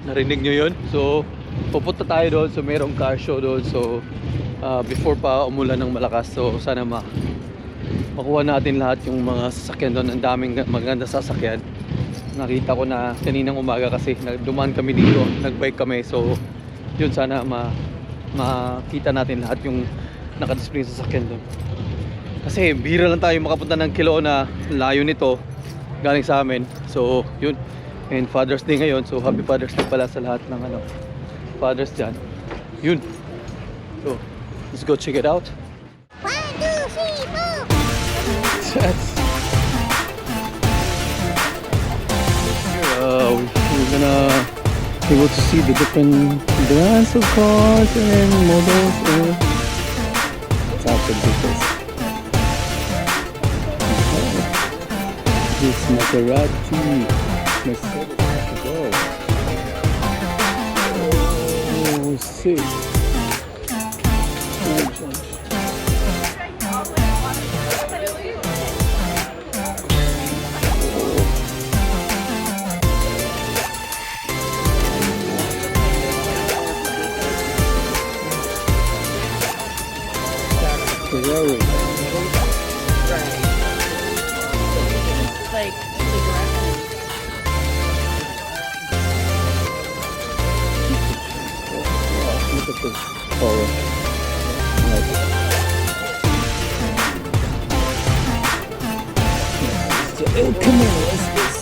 Narinig nyo yun? So pupunta tayo doon. So merong car show doon. So before pa umulan ng malakas. So sana makuha natin lahat yung mga sasakyan doon. Ang daming maganda sasakyan. Nakita ko na kaninang umaga kasi dumaan kami dito, nagbike kami. So yun, sana makita natin lahat yung nakadisplay sa sasakyan doon. Kasi bihira lang tayo makapunta ng Kelowna, layo nito galing sa amin. So yun, and Father's Day ngayon. So happy Father's Day pala sa lahat ng fathers dyan. Yun, so let's go check it out. 1, 2, 3, 4. We're gonna be able to see the different brands of cars and models and types of vehicles. This Maserati Mercedes. Oh, sick. Grabe. Like, Look at this color. Nice. It's the El Camino. What's this?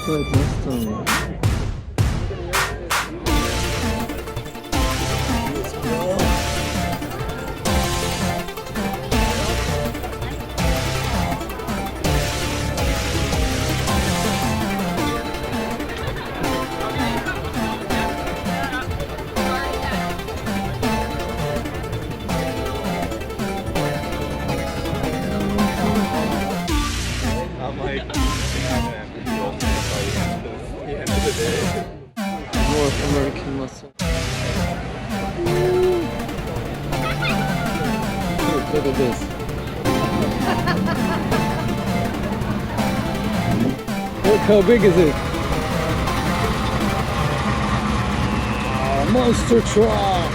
Mustang. North American muscle. Look at this. Look how big is it? Monster truck.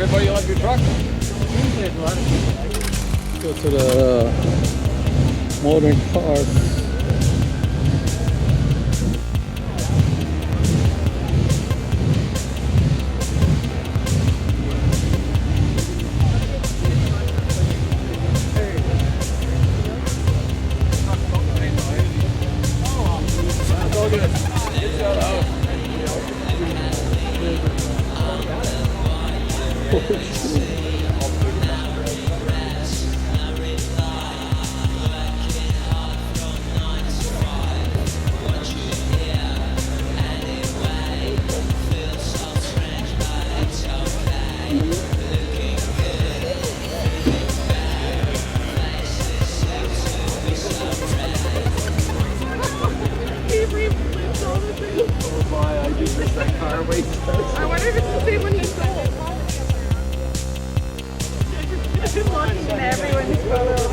Everybody like your truck? Go to the modern cars. I wonder if it's the same one he sold. I've been looking at everyone's photos.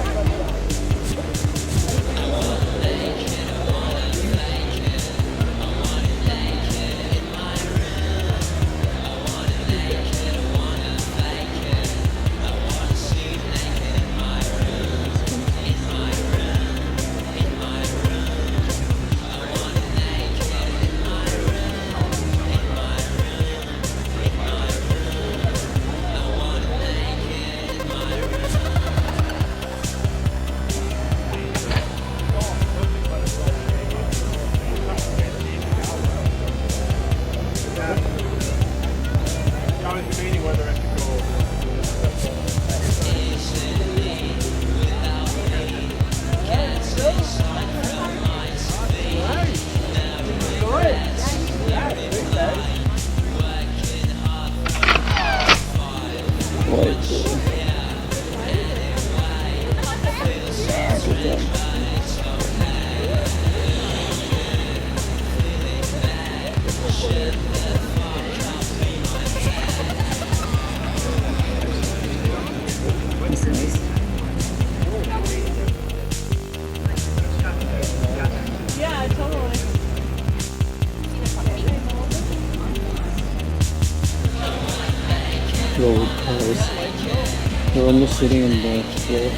almost sitting on the floor.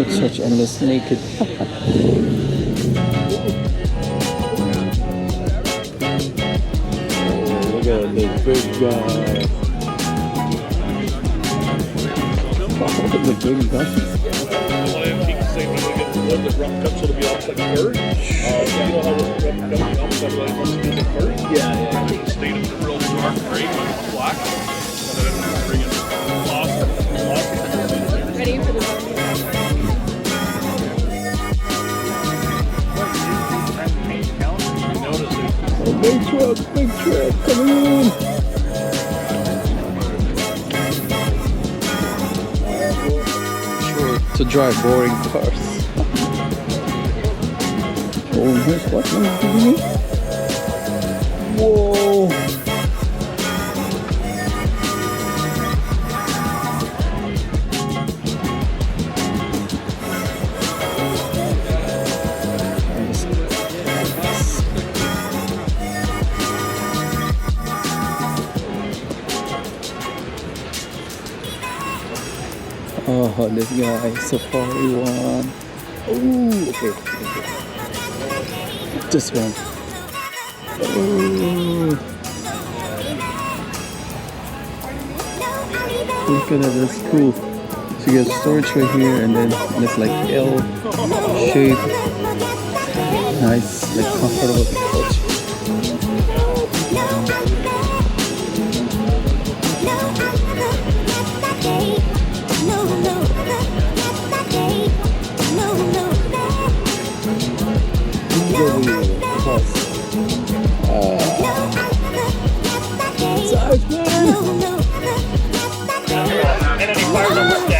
Such endless naked. Look at this big guy. Oh, the big guy. The rough cuts will be off like third. You know how rough cuts are first? Yeah. State of the real dark gray with black. And then bring it off. Ready for the Big truck, coming in. Sure, to drive boring cars. Oh, here's what? Whoa. Oh, this guy, Safari one. Oh, okay. This one. Oh. Look at that, that's cool. So you got storage right here, and then it's like L shape. Nice, like comfortable couch. And any fires on this day.